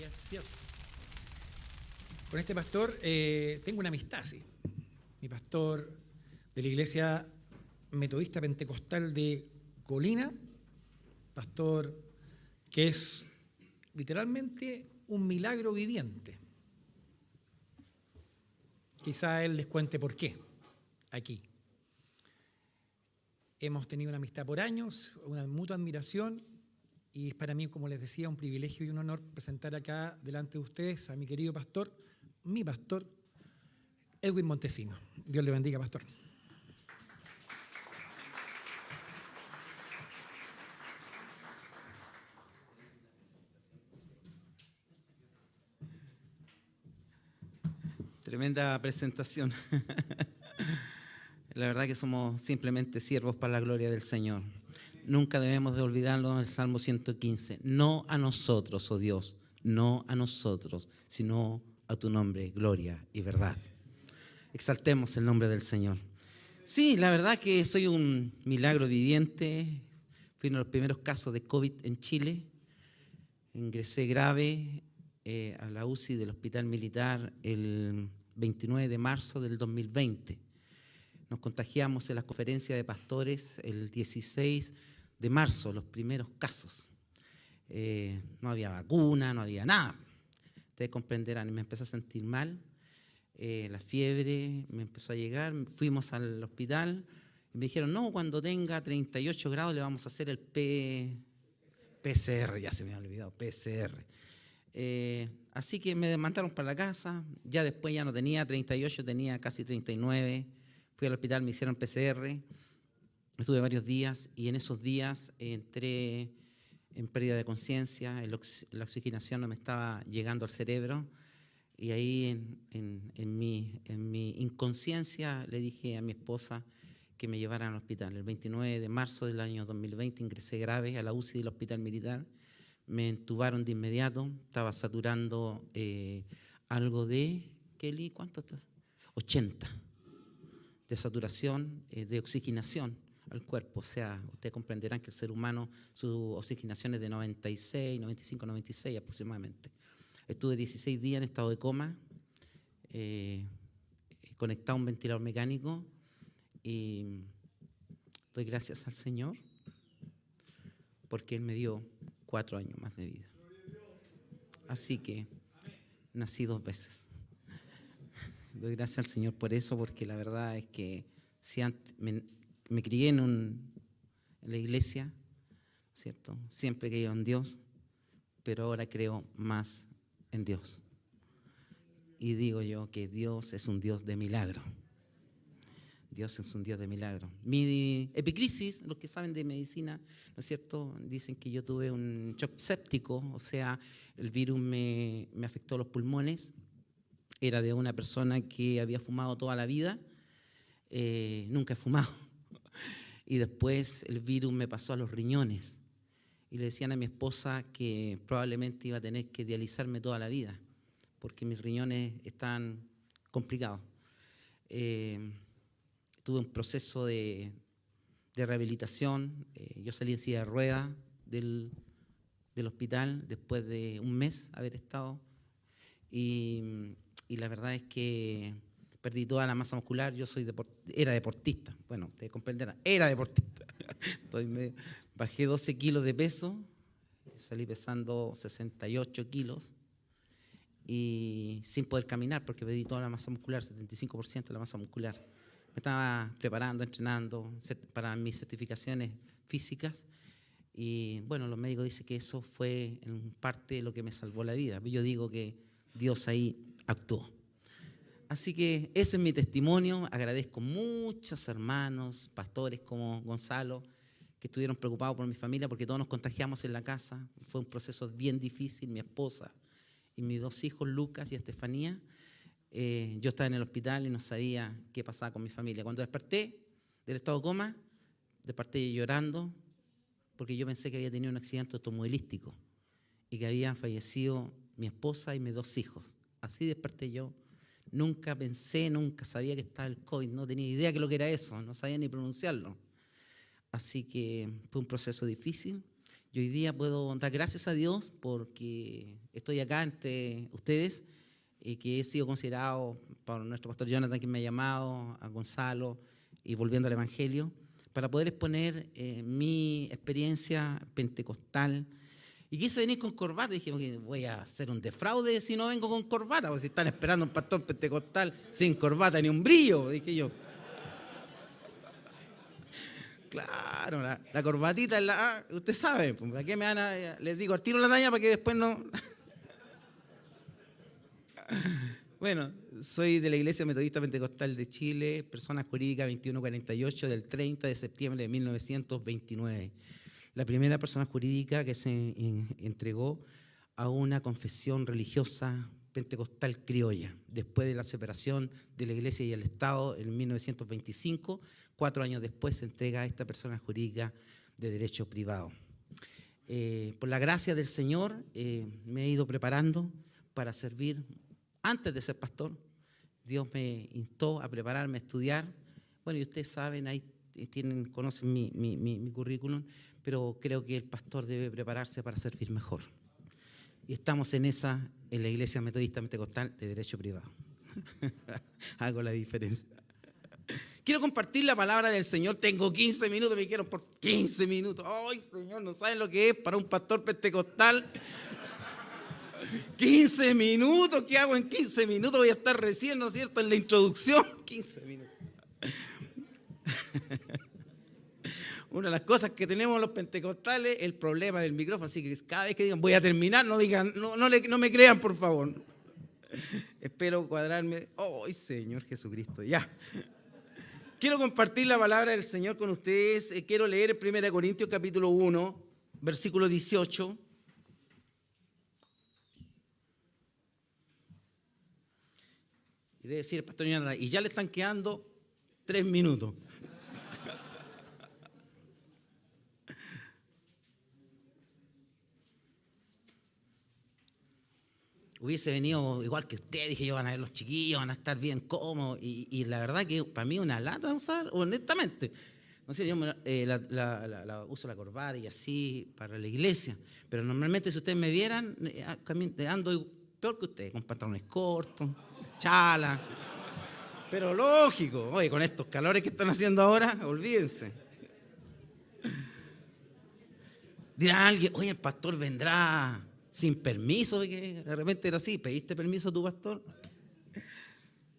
es cierto. Con este pastor tengo una amistad, sí. Mi pastor de la Iglesia Metodista Pentecostal de Colina, pastor que es literalmente un milagro viviente. Quizá él les cuente por qué aquí. Hemos tenido una amistad por años, una mutua admiración, y es para mí, como les decía, un privilegio y un honor presentar acá delante de ustedes a mi querido pastor, mi pastor, Edwin Montesino. Dios le bendiga, pastor. Tremenda presentación. La verdad que somos simplemente siervos para la gloria del Señor. Nunca debemos de olvidarlo en el Salmo 115. No a nosotros, oh Dios, no a nosotros, sino a tu nombre, gloria y verdad. Exaltemos el nombre del Señor. Sí, la verdad que soy un milagro viviente. Fui uno de los primeros casos de COVID en Chile. Ingresé grave a la UCI del Hospital Militar el 29 de marzo del 2020. Nos contagiamos en la conferencia de pastores el 16 de marzo, los primeros casos. No había vacuna, no había nada. Ustedes comprenderán, me empecé a sentir mal, la fiebre me empezó a llegar, fuimos al hospital y me dijeron, no, cuando tenga 38 grados le vamos a hacer el PCR, ya se me había olvidado, PCR. Así que me mandaron para la casa, ya después ya no tenía 38, tenía casi 39, fui al hospital, me hicieron PCR, estuve varios días y en esos días entré en pérdida de conciencia, la oxigenación no me estaba llegando al cerebro y ahí en mi inconsciencia le dije a mi esposa que me llevaran al hospital. El 29 de marzo del año 2020 ingresé grave a la UCI del Hospital Militar. Me entubaron de inmediato, estaba saturando algo de, Kelly, ¿cuánto estás? 80 de saturación, de oxigenación al cuerpo. O sea, ustedes comprenderán que el ser humano, su oxigenación es de 96, 95, 96 aproximadamente. Estuve 16 días en estado de coma, conectado a un ventilador mecánico y doy gracias al Señor porque Él me dio 4 años más de vida. Así que nací 2 veces. Doy gracias al Señor por eso, porque la verdad es que si antes me crié en la iglesia, ¿cierto? Siempre creí en Dios, pero ahora creo más en Dios. Y digo yo que Dios es un Dios de milagro. Dios es un Dios de milagro. Mi epicrisis, los que saben de medicina, ¿no es cierto? Dicen que yo tuve un shock séptico, o sea, el virus me afectó los pulmones. Era de una persona que había fumado toda la vida, nunca he fumado. Y después el virus me pasó a los riñones. Y le decían a mi esposa que probablemente iba a tener que dializarme toda la vida, porque mis riñones están complicados. Tuve un proceso de rehabilitación. Yo salí en silla de ruedas del hospital después de un mes haber estado. Y la verdad es que perdí toda la masa muscular. Yo era deportista. Bueno, ustedes comprenderán, era deportista. Bajé 12 kilos de peso, salí pesando 68 kilos y sin poder caminar porque perdí toda la masa muscular, 75% de la masa muscular. Me estaba preparando, entrenando para mis certificaciones físicas y bueno, los médicos dicen que eso fue en parte lo que me salvó la vida. Yo digo que Dios ahí actuó. Así que ese es mi testimonio. Agradezco muchos hermanos, pastores como Gonzalo, que estuvieron preocupados por mi familia porque todos nos contagiamos en la casa. Fue un proceso bien difícil. Mi esposa y mis 2 hijos, Lucas y Estefanía. Yo estaba en el hospital y no sabía qué pasaba con mi familia. Cuando desperté del estado de coma, desperté llorando porque yo pensé que había tenido un accidente automovilístico y que habían fallecido mi esposa y mis 2 hijos. Así desperté yo. Nunca pensé, nunca sabía que estaba el COVID, no tenía idea de lo que era eso, no sabía ni pronunciarlo. Así que fue un proceso difícil. Y hoy día puedo dar gracias a Dios porque estoy acá entre ustedes, que he sido considerado por nuestro pastor Jonathan, quien me ha llamado, a Gonzalo, y volviendo al Evangelio, para poder exponer mi experiencia pentecostal. Y quise venir con corbata, y dije, voy a hacer un defraude si no vengo con corbata, porque si están esperando un pastor pentecostal sin corbata ni un brillo, dije yo. Claro, la corbatita es la... usted sabe, ¿para qué me van a...? Les digo, al tiro la talla para que después no... Bueno, soy de la Iglesia Metodista Pentecostal de Chile, persona jurídica 2148 del 30 de septiembre de 1929. La primera persona jurídica que se entregó a una confesión religiosa pentecostal criolla, después de la separación de la Iglesia y el Estado en 1925. 4 años después se entrega a esta persona jurídica de derecho privado. Por la gracia del Señor me he ido preparando para servir. Antes de ser pastor, Dios me instó a prepararme, a estudiar. Bueno, y ustedes saben, ahí conocen mi currículum, pero creo que el pastor debe prepararse para servir mejor. Y estamos en la Iglesia Metodista Pentecostal de derecho privado. Hago la diferencia. Quiero compartir la palabra del Señor. Tengo 15 minutos, me dijeron por 15 minutos. ¡Ay, Señor! No saben lo que es para un pastor pentecostal. 15 minutos, ¿qué hago en 15 minutos? Voy a estar recién, ¿no es cierto?, en la introducción. 15 minutos. Una de las cosas que tenemos los pentecostales, el problema del micrófono, así que cada vez que digan voy a terminar, no digan, no me crean, por favor. Espero cuadrarme. ¡Ay, Señor Jesucristo! Ya. Quiero compartir la palabra del Señor con ustedes. Quiero leer 1 Corintios capítulo 1, versículo 18. Y debe decir el pastor Jonathan, y ya le están quedando 3 minutos. Hubiese venido igual que usted, dije yo, van a ver los chiquillos, van a estar bien cómodos. Y la verdad que para mí una lata usar, honestamente. No sé, yo uso la corbata y así para la iglesia. Pero normalmente si ustedes me vieran, ando peor que ustedes, con pantalones cortos, chala. Pero lógico, oye, con estos calores que están haciendo ahora, olvídense. Dirá alguien, oye, el pastor vendrá sin permiso, de que de repente era así. ¿Pediste permiso a tu pastor?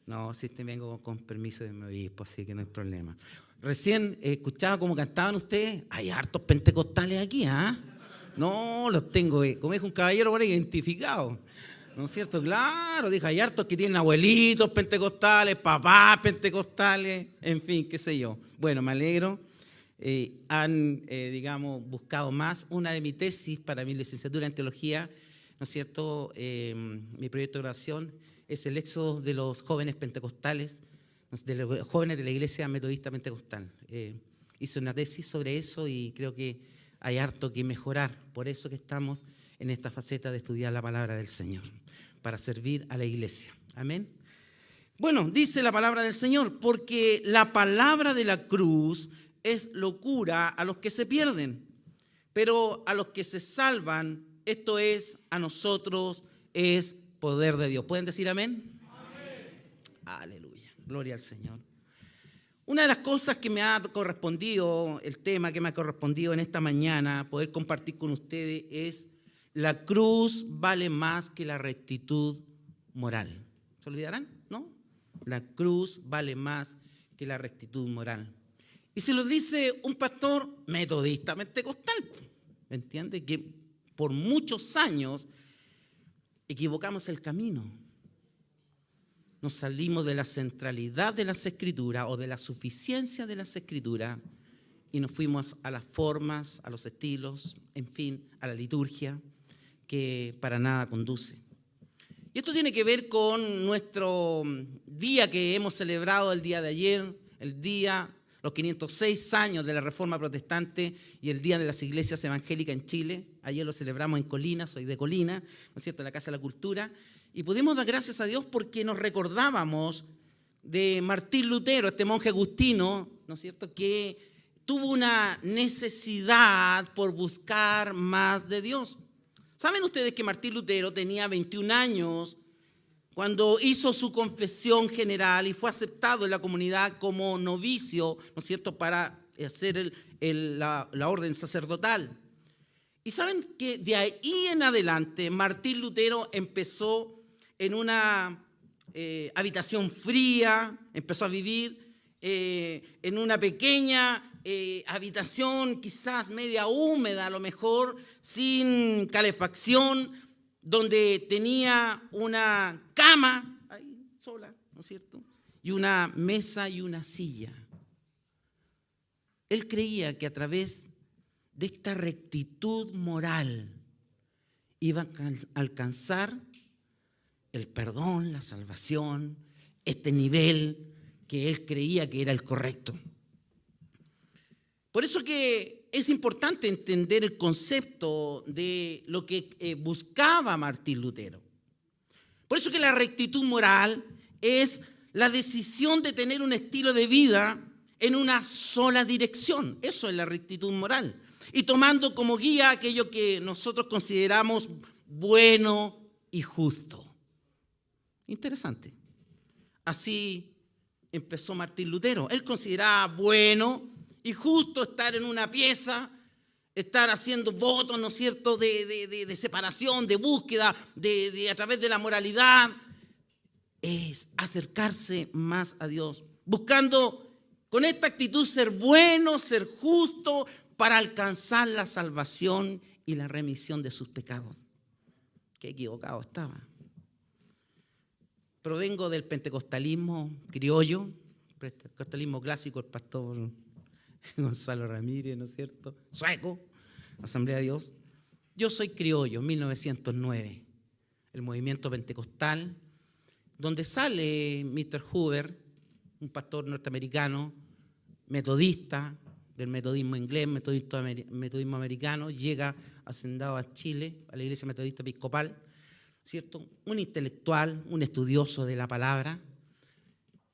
No, sí, vengo con permiso de mi obispo, así que no hay problema. Recién escuchaba cómo cantaban ustedes. Hay hartos pentecostales aquí, ¿ah? No, los tengo, como dijo un caballero por ahí, identificados. ¿No es cierto? Claro, dijo, hay hartos que tienen abuelitos pentecostales, papás pentecostales, en fin, qué sé yo. Bueno, me alegro. Han, buscado más. Una de mis tesis para mi licenciatura en teología, ¿no es cierto? Mi proyecto de oración es el éxodo de los jóvenes pentecostales, de los jóvenes de la Iglesia Metodista Pentecostal. Hice una tesis sobre eso y creo que hay harto que mejorar. Por eso que estamos en esta faceta de estudiar la palabra del Señor, para servir a la iglesia. Amén. Bueno, dice la palabra del Señor, porque la palabra de la cruz es locura a los que se pierden, pero a los que se salvan, esto es, a nosotros, es poder de Dios. ¿Pueden decir amén? Amén. Aleluya, gloria al Señor. Una de las cosas que me ha correspondido, el tema que me ha correspondido en esta mañana, poder compartir con ustedes es: la cruz vale más que la rectitud moral. ¿Se olvidarán? ¿No? La cruz vale más que la rectitud moral. Y se lo dice un pastor metodista pentecostal. ¿Me entiende? Que por muchos años equivocamos el camino. Nos salimos de la centralidad de las Escrituras o de la suficiencia de las Escrituras y nos fuimos a las formas, a los estilos, en fin, a la liturgia, que para nada conduce. Y esto tiene que ver con nuestro día que hemos celebrado el día de ayer, los 506 años de la Reforma Protestante y el Día de las Iglesias Evangélicas en Chile. Ayer lo celebramos en Colina, soy de Colina, ¿no es cierto?, en la Casa de la Cultura. Y pudimos dar gracias a Dios porque nos recordábamos de Martín Lutero, este monje agustino, ¿no es cierto?, que tuvo una necesidad por buscar más de Dios. ¿Saben ustedes que Martín Lutero tenía 21 años cuando hizo su confesión general y fue aceptado en la comunidad como novicio, ¿no es cierto?, para hacer la orden sacerdotal? Y saben que de ahí en adelante Martín Lutero empezó en una habitación fría, empezó a vivir en una pequeña habitación, quizás media húmeda, a lo mejor, sin calefacción, donde tenía una cama ahí sola, ¿no es cierto?, y una mesa y una silla. Él creía que a través de esta rectitud moral iba a alcanzar el perdón, la salvación, este nivel que él creía que era el correcto. Por eso que es importante entender el concepto de lo que buscaba Martín Lutero. Por eso que la rectitud moral es la decisión de tener un estilo de vida en una sola dirección. Eso es la rectitud moral. Y tomando como guía aquello que nosotros consideramos bueno y justo. Interesante. Así empezó Martín Lutero. Él consideraba bueno y justo estar en una pieza, estar haciendo votos, ¿no es cierto?, de separación, de búsqueda, a través de la moralidad. Es acercarse más a Dios, buscando con esta actitud ser bueno, ser justo, para alcanzar la salvación y la remisión de sus pecados. Qué equivocado estaba. Provengo del pentecostalismo criollo, pentecostalismo clásico, el pastor Gonzalo Ramírez, ¿no es cierto?, sueco, Asamblea de Dios. Yo soy criollo, 1909, el movimiento pentecostal, donde sale Mr. Hoover, un pastor norteamericano, metodista, del metodismo inglés, metodismo americano, llega hacendado a Chile, a la Iglesia Metodista Episcopal, ¿cierto?, un intelectual, un estudioso de la palabra.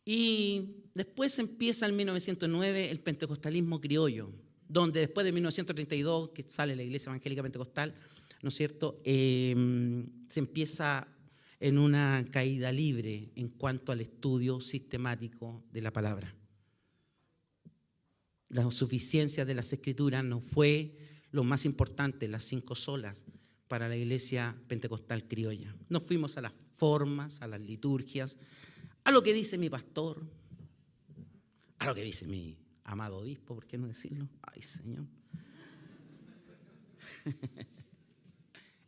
Y después empieza en 1909 el pentecostalismo criollo, donde después de 1932, que sale la Iglesia Evangélica Pentecostal, ¿no es cierto?, se empieza en una caída libre en cuanto al estudio sistemático de la palabra. La suficiencia de las Escrituras no fue lo más importante, las 5 solas, para la Iglesia Pentecostal criolla. Nos fuimos a las formas, a las liturgias, a lo que dice mi pastor, a lo que dice mi amado obispo, ¿por qué no decirlo? Ay, Señor.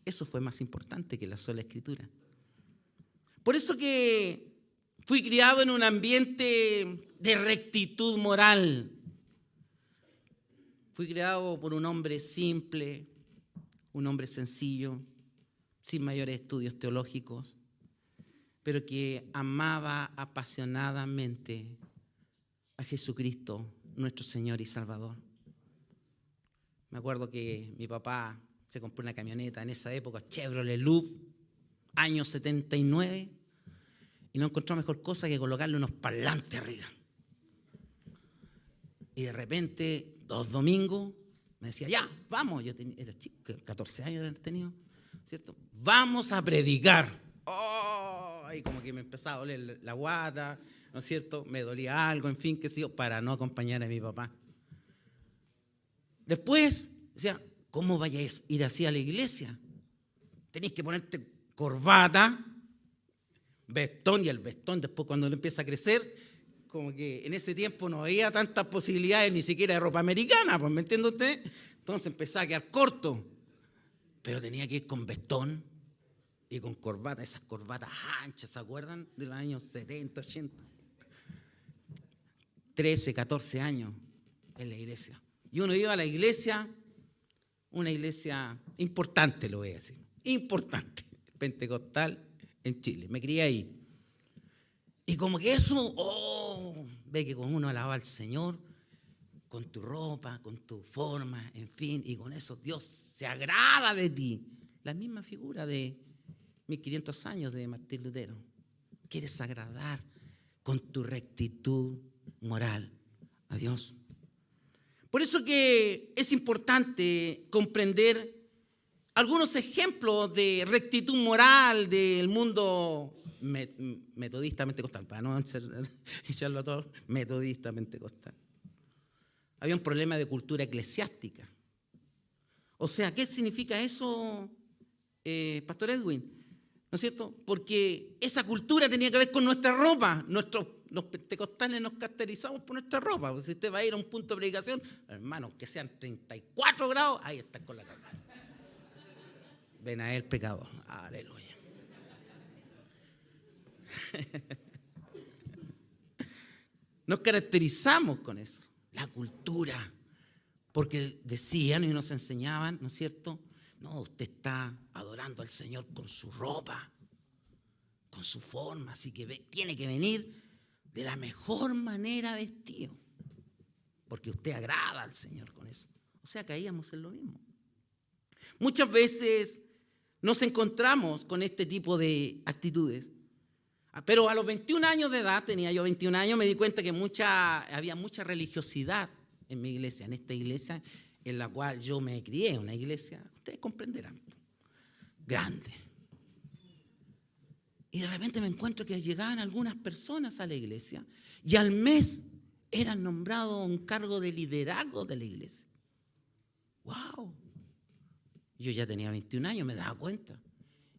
Eso fue más importante que la sola Escritura. Por eso que fui criado en un ambiente de rectitud moral. Fui criado por un hombre simple, un hombre sencillo, sin mayores estudios teológicos, pero que amaba apasionadamente a Jesucristo, nuestro Señor y Salvador. Me acuerdo que mi papá se compró una camioneta en esa época, Chevrolet Louvre, año 79, y no encontró mejor cosa que colocarle unos parlantes arriba. Y de repente, los domingos, me decía, ya, vamos, yo era chico, 14 años de haber tenido, ¿cierto? Vamos a predicar. Oh, y como que me empezaba a doler la guata, ¿no es cierto? Me dolía algo, en fin, qué sé yo, para no acompañar a mi papá. Después, decía, ¿cómo vayas a ir así a la iglesia? Tenés que ponerte corbata, vestón, y el vestón después cuando uno empieza a crecer, como que en ese tiempo no había tantas posibilidades ni siquiera de ropa americana, pues, ¿me entiende usted? Entonces empezaba a quedar corto, pero tenía que ir con vestón y con corbata, esas corbatas anchas, ¿se acuerdan? De los años 70, 80. 13, 14 años en la iglesia. Y uno iba a la iglesia, una iglesia importante, lo voy a decir, importante, pentecostal en Chile. Me crié ahí. Y como que eso, ve que con uno alaba al Señor, con tu ropa, con tu forma, en fin, y con eso Dios se agrada de ti. La misma figura de 1500 años de Martín Lutero. Quieres agradar con tu rectitud moral a Dios. Por eso que es importante comprender algunos ejemplos de rectitud moral del mundo metodista pentecostal, para no echarlo a todos, metodista pentecostal. Había un problema de cultura eclesiástica. O sea, ¿qué significa eso, Pastor Edwin? ¿No es cierto? Porque esa cultura tenía que ver con nuestra ropa. Los pentecostales nos caracterizamos por nuestra ropa. Si usted va a ir a un punto de predicación, hermano, que sean 34 grados, ahí está con la cama. Ven a él, pecador. Aleluya. Nos caracterizamos con eso, la cultura. Porque decían y nos enseñaban, ¿no es cierto? No, usted está adorando al Señor con su ropa, con su forma, así que tiene que venir de la mejor manera vestido, porque usted agrada al Señor con eso. O sea, caíamos en lo mismo. Muchas veces nos encontramos con este tipo de actitudes, pero a los 21 años de edad, tenía yo 21 años, me di cuenta que había mucha religiosidad en mi iglesia, en esta iglesia en la cual yo me crié, una iglesia, ustedes comprenderán, grande. Y de repente me encuentro que llegaban algunas personas a la iglesia y al mes eran nombrados a un cargo de liderazgo de la iglesia. ¡Wow! Yo ya tenía 21 años, me daba cuenta.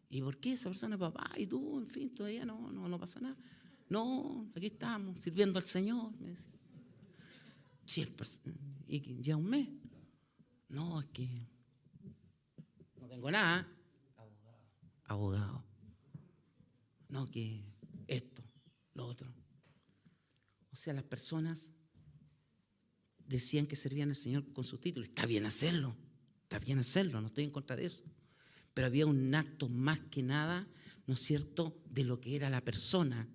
¿Y por qué esa persona, papá? ¿Y tú? En fin, todavía no pasa nada. No, aquí estamos, sirviendo al Señor, me decía. Sí, y ya un mes. No, es que no tengo nada. Abogado. No, que esto, lo otro. O sea, las personas decían que servían al Señor con sus títulos. Está bien hacerlo, no estoy en contra de eso. Pero había un acto más que nada, ¿no es cierto?, de lo que era la persona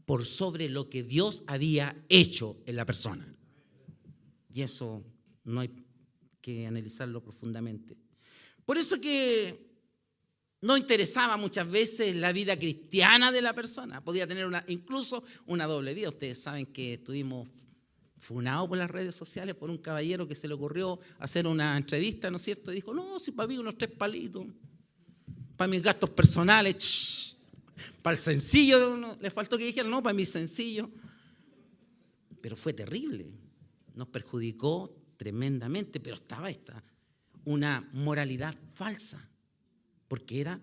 por sobre lo que Dios había hecho en la persona. Y eso no hay que analizarlo profundamente. Por eso que no interesaba muchas veces la vida cristiana de la persona. Podía tener incluso una doble vida. Ustedes saben que estuvimos funados por las redes sociales por un caballero que se le ocurrió hacer una entrevista, ¿no es cierto? Y dijo, no, si para mí unos 3 palitos, para mis gastos personales, para el sencillo, le faltó que dijera, no, para mi sencillo. Pero fue terrible, nos perjudicó tremendamente, pero estaba una moralidad falsa, porque era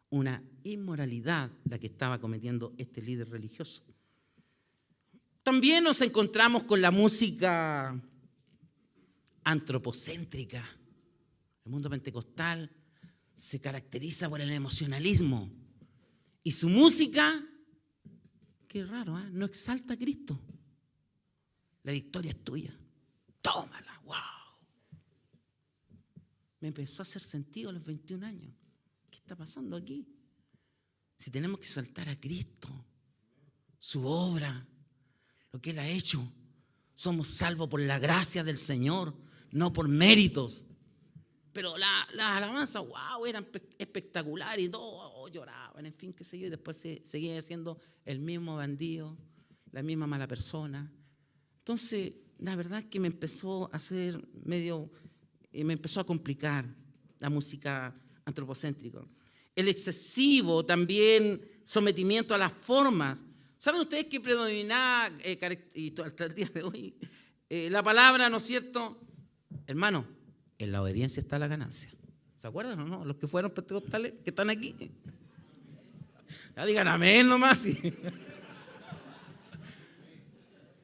una inmoralidad la que estaba cometiendo este líder religioso. También nos encontramos con la música antropocéntrica. El mundo pentecostal se caracteriza por el emocionalismo y su música, qué raro, no exalta a Cristo. La victoria es tuya, tómala, wow. Me empezó a hacer sentido a los 21 años. ¿Qué está pasando aquí? Si tenemos que exaltar a Cristo, su obra, lo que Él ha hecho, somos salvos por la gracia del Señor, no por méritos. Pero las alabanzas, wow, eran espectaculares y todo, lloraban, en fin, qué sé yo, y después seguía siendo el mismo bandido, la misma mala persona. Entonces, la verdad es que me empezó a hacer me empezó a complicar la música antropocéntrica. El excesivo también sometimiento a las formas. ¿Saben ustedes que predominaba, y hasta el día de hoy, la palabra, ¿no es cierto? Hermano, en la obediencia está la ganancia. ¿Se acuerdan o no? Los que fueron pentecostales, que están aquí. Ya digan amén nomás. Sí.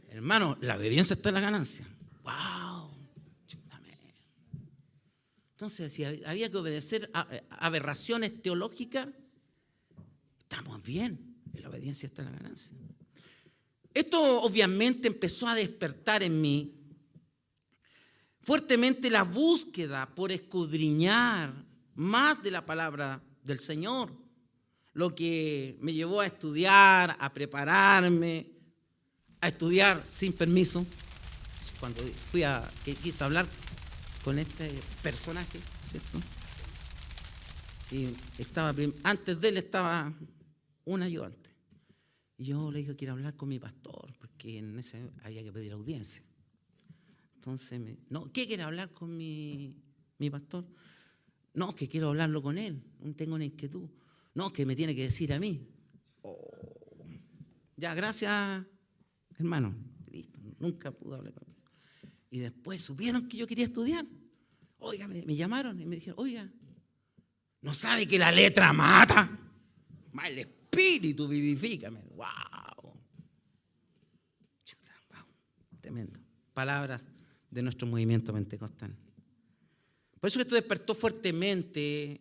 Hermano, la obediencia está en la ganancia. ¡Wow! Amén. Entonces, si había que obedecer a aberraciones teológicas, estamos bien. En la obediencia está la ganancia. Esto obviamente empezó a despertar en mí fuertemente la búsqueda por escudriñar más de la palabra del Señor, lo que me llevó a estudiar, a prepararme, a estudiar sin permiso. Cuando quise hablar con este personaje, ¿cierto? Y antes de él estaba un ayudante. Y yo le dije, quiero hablar con mi pastor, porque en ese había que pedir audiencia. Entonces, no, ¿qué quiere hablar con mi pastor? No, que quiero hablarlo con él, tengo una inquietud. No, que me tiene que decir a mí. Oh. Ya, gracias, hermano. Listo, nunca pude hablar con él. Y después supieron que yo quería estudiar. Oiga, me llamaron y me dijeron, oiga, ¿no sabe que la letra mata? Más el espíritu vivifica. ¡Wow! Chuta, wow. Tremendo. Palabras de nuestro movimiento pentecostal. Por eso que esto despertó fuertemente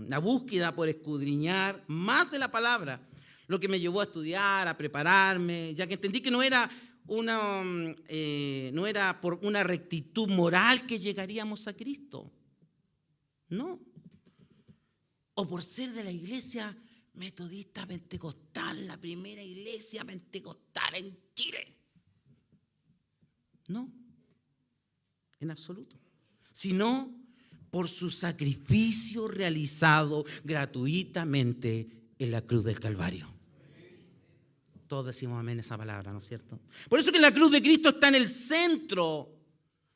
la búsqueda por escudriñar más de la palabra, lo que me llevó a estudiar, a prepararme, ya que entendí que no era por una rectitud moral que llegaríamos a Cristo, no, o por ser de la iglesia metodista pentecostal, la primera iglesia pentecostal en Chile, no, en absoluto, sino por su sacrificio realizado gratuitamente en la cruz del Calvario. Todos decimos amén esa palabra, ¿no es cierto? Por eso que la cruz de Cristo está en el centro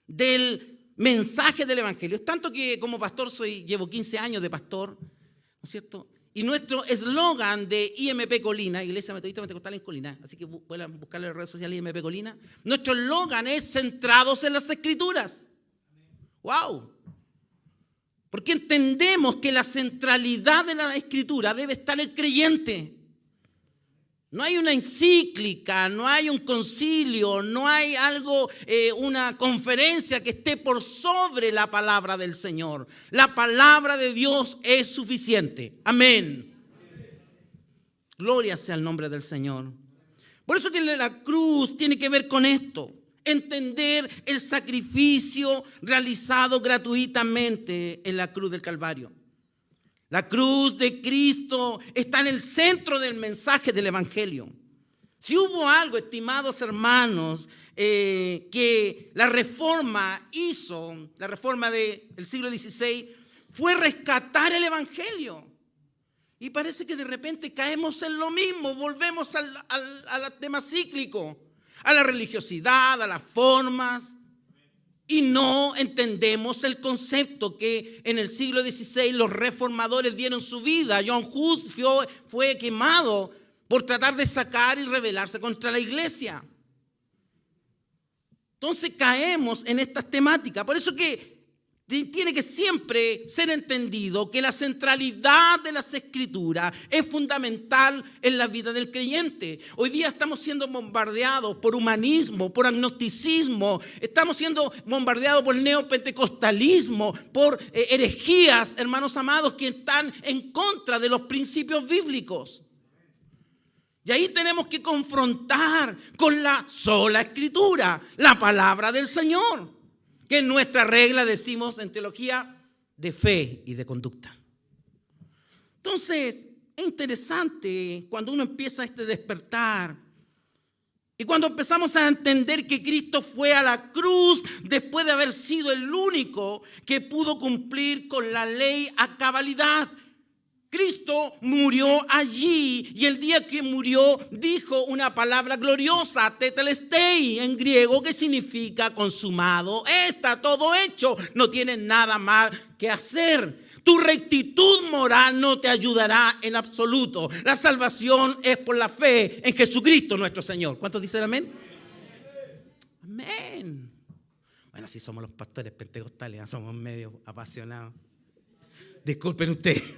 del mensaje del Evangelio. Es tanto que como pastor llevo 15 años de pastor, ¿no es cierto? Y nuestro eslogan de IMP Colina, Iglesia Metodista Pentecostal en Colina, así que pueden buscarle en las redes sociales IMP Colina, nuestro eslogan es centrados en las Escrituras. ¡Wow! Porque entendemos que la centralidad de la Escritura debe estar el creyente. No hay una encíclica, no hay un concilio, no hay algo, una conferencia que esté por sobre la palabra del Señor. La palabra de Dios es suficiente. Amén. Gloria sea el nombre del Señor. Por eso que la cruz tiene que ver con esto. Entender el sacrificio realizado gratuitamente en la cruz del Calvario. La cruz de Cristo está en el centro del mensaje del Evangelio. Si hubo algo, estimados hermanos, que la reforma hizo, la reforma del siglo XVI, fue rescatar el Evangelio. Y parece que de repente caemos en lo mismo, volvemos al tema cíclico, a la religiosidad, a las formas. Y no entendemos el concepto que en el siglo XVI los reformadores dieron su vida. John Hus fue quemado por tratar de sacar y rebelarse contra la iglesia. Entonces caemos en estas temáticas. Por eso que tiene que siempre ser entendido que la centralidad de las Escrituras es fundamental en la vida del creyente. Hoy día estamos siendo bombardeados por humanismo, por agnosticismo, estamos siendo bombardeados por neopentecostalismo, por herejías, hermanos amados, que están en contra de los principios bíblicos. Y ahí tenemos que confrontar con la sola Escritura, la palabra del Señor, que es nuestra regla, decimos en teología, de fe y de conducta. Entonces, es interesante cuando uno empieza este despertar y cuando empezamos a entender que Cristo fue a la cruz después de haber sido el único que pudo cumplir con la ley a cabalidad. Cristo murió allí y el día que murió dijo una palabra gloriosa, tetelestai, en griego, que significa consumado. Está todo hecho, no tienes nada más que hacer. Tu rectitud moral no te ayudará en absoluto. La salvación es por la fe en Jesucristo nuestro Señor. ¿Cuántos dicen amén? Amén. Bueno, así somos los pastores pentecostales, somos medio apasionados. Disculpen ustedes.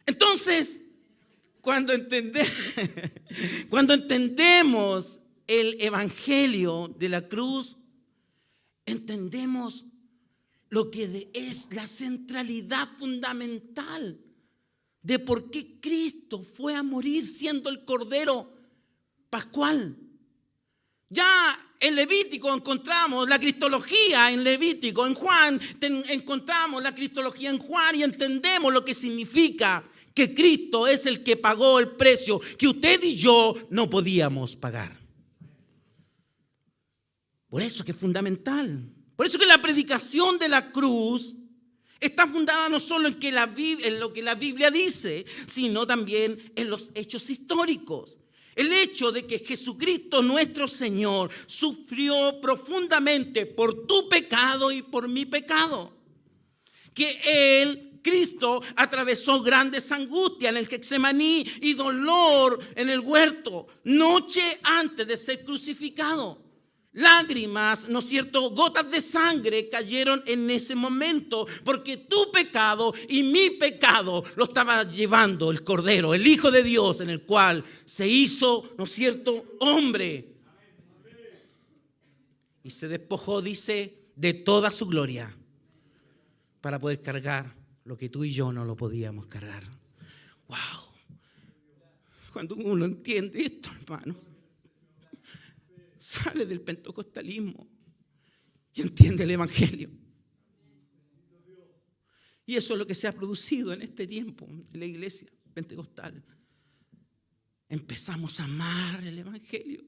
Entonces, cuando entendemos el evangelio de la cruz, entendemos lo que es la centralidad fundamental de por qué Cristo fue a morir siendo el Cordero Pascual. Ya en Levítico encontramos la cristología en Levítico, en Juan encontramos la cristología en Juan y entendemos lo que significa que Cristo es el que pagó el precio que usted y yo no podíamos pagar. Por eso que es fundamental. Por eso que la predicación de la cruz está fundada no solo en lo que la Biblia dice, sino también en los hechos históricos. El hecho de que Jesucristo nuestro Señor sufrió profundamente por tu pecado y por mi pecado. Que Él, Cristo, atravesó grandes angustias en el Getsemaní y dolor en el huerto, noche antes de ser crucificado. Lágrimas, ¿no es cierto?, gotas de sangre cayeron en ese momento, porque tu pecado y mi pecado lo estaba llevando el Cordero, el Hijo de Dios, en el cual se hizo, ¿no es cierto?, hombre. Y se despojó, dice, de toda su gloria para poder cargar lo que tú y yo no lo podíamos cargar. ¡Wow! Cuando uno entiende esto, hermanos, sale del pentecostalismo y entiende el evangelio. Y eso es lo que se ha producido en este tiempo en la iglesia pentecostal. Empezamos a amar el evangelio.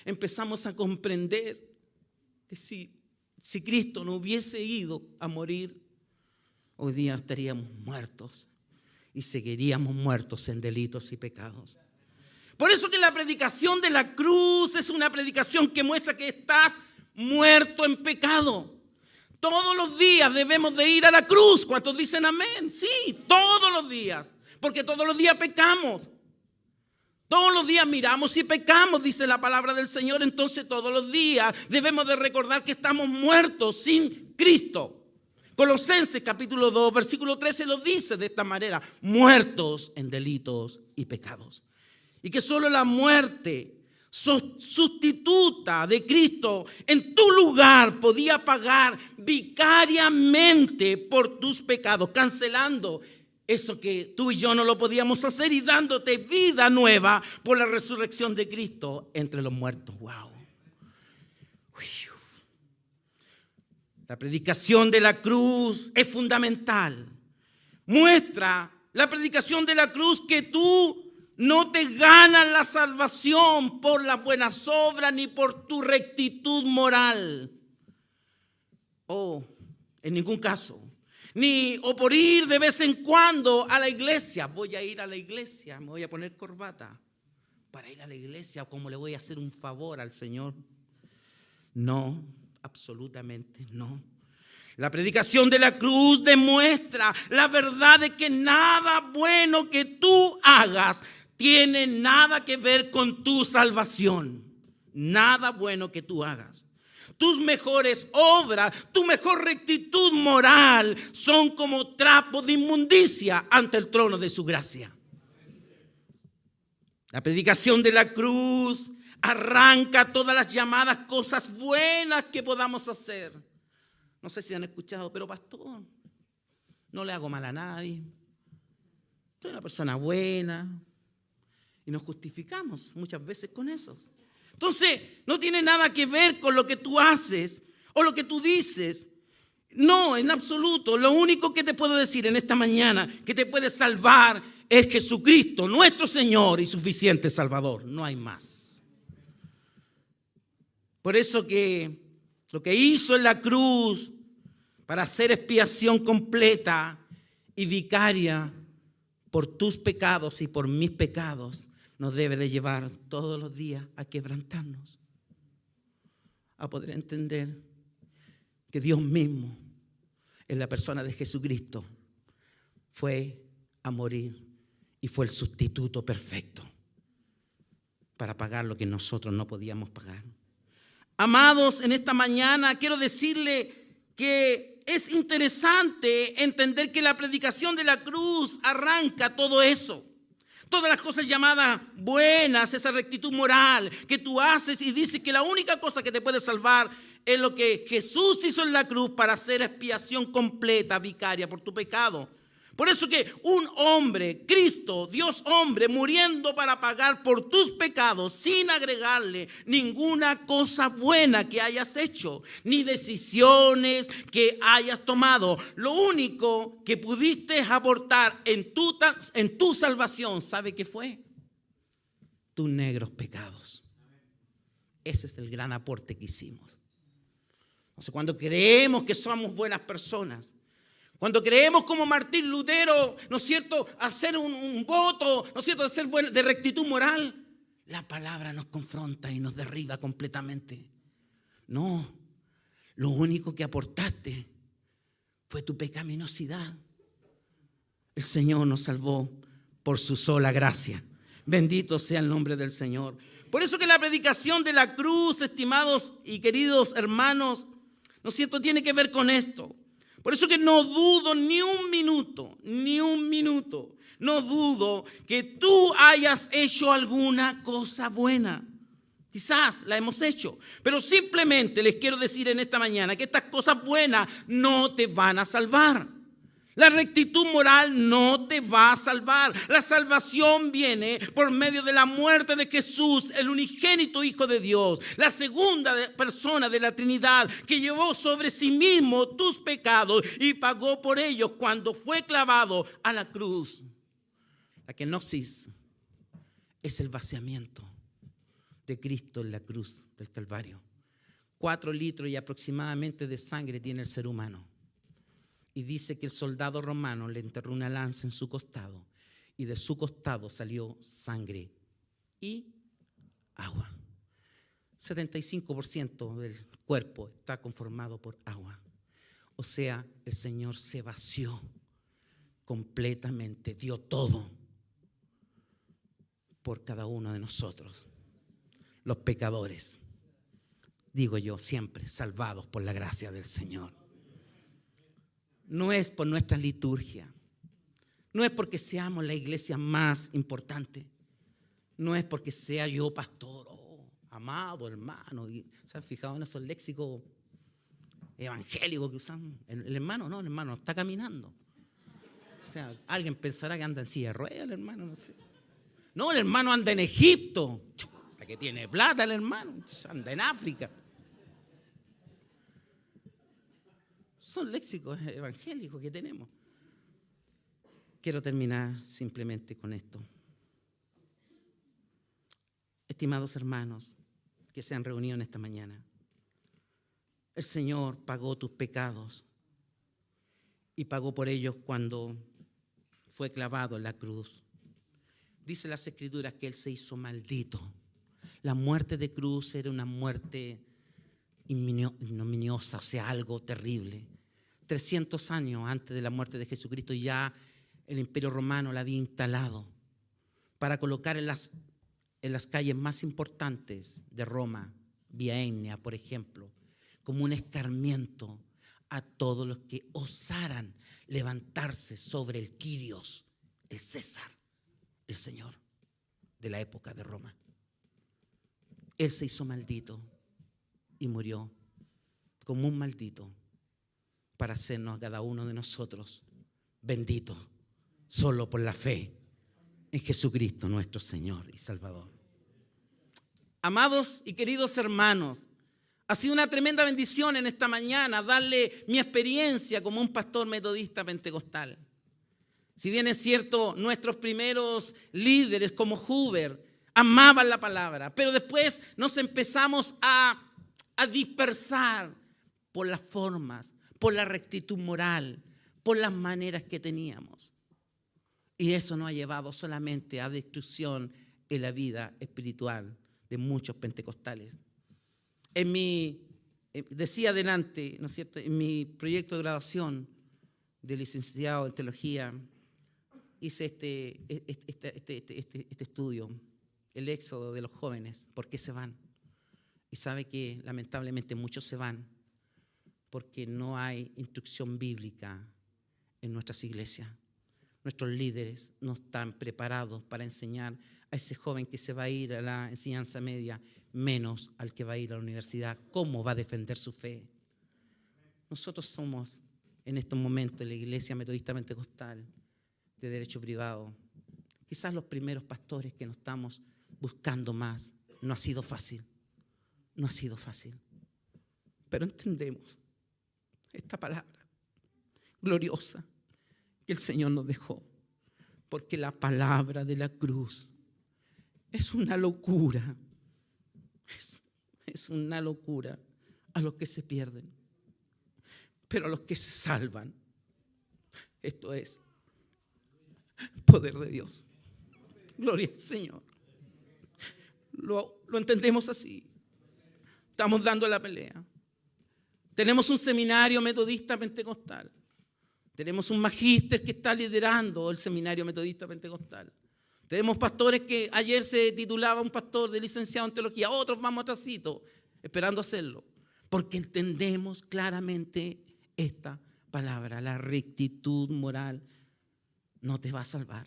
Empezamos a comprender que si Cristo no hubiese ido a morir, hoy día estaríamos muertos y seguiríamos muertos en delitos y pecados. Por eso que la predicación de la cruz es una predicación que muestra que estás muerto en pecado. Todos los días debemos de ir a la cruz. ¿Cuántos dicen amén? Sí, todos los días. Porque todos los días pecamos. Todos los días miramos y pecamos, dice la palabra del Señor. Entonces todos los días debemos de recordar que estamos muertos sin Cristo. Colosenses capítulo 2, versículo 13 lo dice de esta manera: muertos en delitos y pecados. Y que solo la muerte sustituta de Cristo en tu lugar podía pagar vicariamente por tus pecados, cancelando eso que tú y yo no lo podíamos hacer y dándote vida nueva por la resurrección de Cristo entre los muertos. ¡Wow! La predicación de la cruz es fundamental. Muestra la predicación de la cruz que tú no te ganas la salvación por las buenas obras ni por tu rectitud moral. En ningún caso. O por ir de vez en cuando a la iglesia. Voy a ir a la iglesia, me voy a poner corbata para ir a la iglesia, o como le voy a hacer un favor al Señor. No, absolutamente no. La predicación de la cruz demuestra la verdad de que nada bueno que tú hagas tiene nada que ver con tu salvación. Nada bueno que tú hagas. Tus mejores obras, tu mejor rectitud moral son como trapos de inmundicia ante el trono de su gracia. La predicación de la cruz arranca todas las llamadas cosas buenas que podamos hacer. No sé si han escuchado, pero pastor, no le hago mal a nadie. Soy una persona buena. Y nos justificamos muchas veces con eso. Entonces, no tiene nada que ver con lo que tú haces o lo que tú dices. No, en absoluto. Lo único que te puedo decir en esta mañana que te puede salvar es Jesucristo, nuestro Señor y suficiente Salvador. No hay más. Por eso que lo que hizo en la cruz para hacer expiación completa y vicaria por tus pecados y por mis pecados, nos debe de llevar todos los días a quebrantarnos, a poder entender que Dios mismo, en la persona de Jesucristo, fue a morir y fue el sustituto perfecto para pagar lo que nosotros no podíamos pagar. Amados, en esta mañana quiero decirle que es interesante entender que la predicación de la cruz arranca todo eso. Todas las cosas llamadas buenas, esa rectitud moral que tú haces y dices que la única cosa que te puede salvar es lo que Jesús hizo en la cruz para hacer expiación completa, vicaria por tu pecado. Por eso que un hombre, Cristo, Dios hombre, muriendo para pagar por tus pecados sin agregarle ninguna cosa buena que hayas hecho, ni decisiones que hayas tomado. Lo único que pudiste aportar en tu salvación, ¿sabe qué fue? Tus negros pecados. Ese es el gran aporte que hicimos. Entonces, cuando creemos que somos buenas personas, cuando creemos como Martín Lutero, ¿no es cierto?, hacer un voto, ¿no es cierto?, de rectitud moral, la palabra nos confronta y nos derriba completamente. No, lo único que aportaste fue tu pecaminosidad. El Señor nos salvó por su sola gracia. Bendito sea el nombre del Señor. Por eso que la predicación de la cruz, estimados y queridos hermanos, ¿no es cierto?, tiene que ver con esto. Por eso que no dudo ni un minuto, no dudo que tú hayas hecho alguna cosa buena. Quizás la hemos hecho, pero simplemente les quiero decir en esta mañana que estas cosas buenas no te van a salvar. La rectitud moral no te va a salvar. La salvación viene por medio de la muerte de Jesús, el unigénito Hijo de Dios, la segunda persona de la Trinidad, que llevó sobre sí mismo tus pecados y pagó por ellos cuando fue clavado a la cruz. La kenosis es el vaciamiento de Cristo en la cruz del Calvario. 4 litros y aproximadamente de sangre tiene el ser humano. Y dice que el soldado romano le enterró una lanza en su costado y de su costado salió sangre y agua. 75% del cuerpo está conformado por agua. O sea, el Señor se vació completamente, dio todo por cada uno de nosotros, los pecadores. Digo yo, siempre salvados por la gracia del Señor. No es por nuestra liturgia, no es porque seamos la iglesia más importante, no es porque sea yo pastor, amado hermano. ¿Se han fijado en esos léxicos evangélicos que usan? El hermano no está caminando. O sea, alguien pensará que anda en silla de ruedas el hermano, no sé. No, el hermano anda en Egipto, que tiene plata el hermano, anda en África. Son léxicos evangélicos que tenemos. Quiero terminar simplemente con esto. Estimados hermanos que se han reunido en esta mañana, el Señor pagó tus pecados y pagó por ellos cuando fue clavado en la cruz. Dice las Escrituras que Él se hizo maldito. La muerte de cruz era una muerte ignominiosa, o sea, algo terrible. 300 años antes de la muerte de Jesucristo ya el Imperio Romano la había instalado para colocar en las calles más importantes de Roma, Vía Egnia, por ejemplo, como un escarmiento a todos los que osaran levantarse sobre el Quirios, el César, el Señor de la época de Roma. Él se hizo maldito y murió como un maldito para hacernos a cada uno de nosotros benditos solo por la fe en Jesucristo nuestro Señor y Salvador. Amados y queridos hermanos, ha sido una tremenda bendición en esta mañana darle mi experiencia como un pastor metodista pentecostal. Si bien es cierto, nuestros primeros líderes como Huber amaban la palabra, pero después nos empezamos a dispersar por las formas, por la rectitud moral, por las maneras que teníamos. Y eso nos ha llevado solamente a destrucción en la vida espiritual de muchos pentecostales. Decía adelante, ¿no es cierto?, en mi proyecto de graduación de licenciado en teología, hice este estudio, el éxodo de los jóvenes, ¿por qué se van? Y sabe que lamentablemente muchos se van porque no hay instrucción bíblica en nuestras iglesias. Nuestros líderes no están preparados para enseñar a ese joven que se va a ir a la enseñanza media, menos al que va a ir a la universidad, cómo va a defender su fe. Nosotros somos en estos momentos la Iglesia Metodista Pentecostal de Derecho Privado, quizás los primeros pastores que nos estamos buscando más. No ha sido fácil, pero entendemos esta palabra gloriosa que el Señor nos dejó, porque la palabra de la cruz es una locura, es una locura a los que se pierden, pero a los que se salvan, esto es poder de Dios. Gloria al Señor. lo entendemos así. Estamos dando la pelea. Tenemos un seminario metodista pentecostal. Tenemos un magíster que está liderando el seminario metodista pentecostal. Tenemos pastores que ayer se titulaba un pastor de licenciado en teología. Otros vamos atrasito, esperando hacerlo. Porque entendemos claramente esta palabra. La rectitud moral no te va a salvar,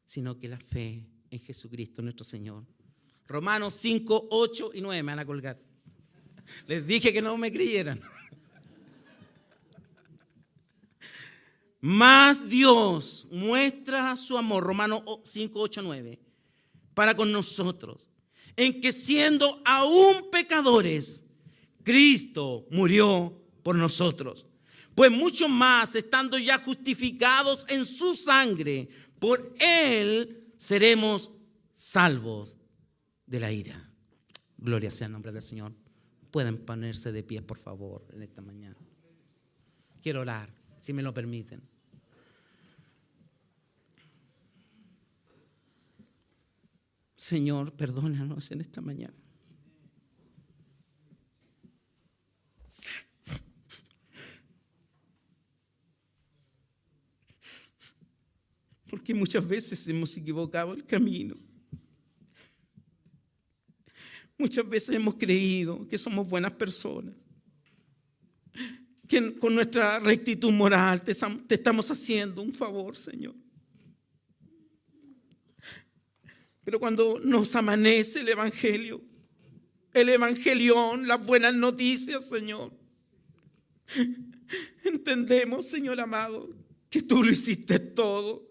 sino que la fe en Jesucristo nuestro Señor. Romanos 5, 8 y 9 me van a colgar. Les dije que no me creyeran. Mas Dios muestra su amor, Romanos 5, 8, 9, para con nosotros, en que siendo aún pecadores, Cristo murió por nosotros. Pues mucho más, estando ya justificados en su sangre, por Él seremos salvos de la ira. Gloria sea el nombre del Señor. Pueden ponerse de pie, por favor, en esta mañana. Quiero orar, si me lo permiten. Señor, perdónanos en esta mañana. Porque muchas veces hemos equivocado el camino. Muchas veces hemos creído que somos buenas personas, que con nuestra rectitud moral te estamos haciendo un favor, Señor. Pero cuando nos amanece el Evangelio, el Evangelión, las buenas noticias, Señor, entendemos, Señor amado, que tú lo hiciste todo,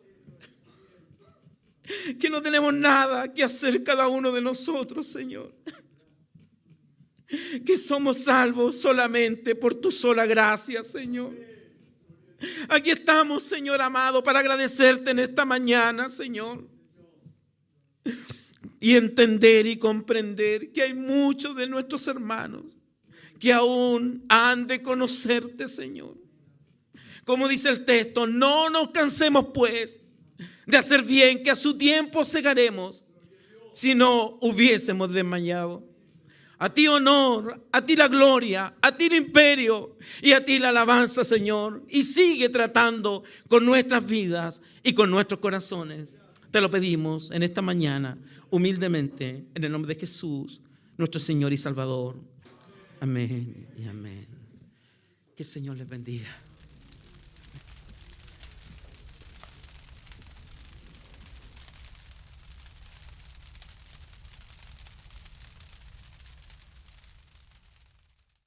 que no tenemos nada que hacer cada uno de nosotros, Señor, que somos salvos solamente por tu sola gracia, Señor. Aquí estamos, Señor amado, para agradecerte en esta mañana, Señor, y entender y comprender que hay muchos de nuestros hermanos que aún han de conocerte, Señor. Como dice el texto, no nos cansemos pues de hacer bien, que a su tiempo segaremos, si no hubiésemos desmayado. A ti honor, a ti la gloria, a ti el imperio y a ti la alabanza, Señor. Y sigue tratando con nuestras vidas y con nuestros corazones. Te lo pedimos en esta mañana, humildemente, en el nombre de Jesús, nuestro Señor y Salvador. Amén y amén. Que el Señor les bendiga.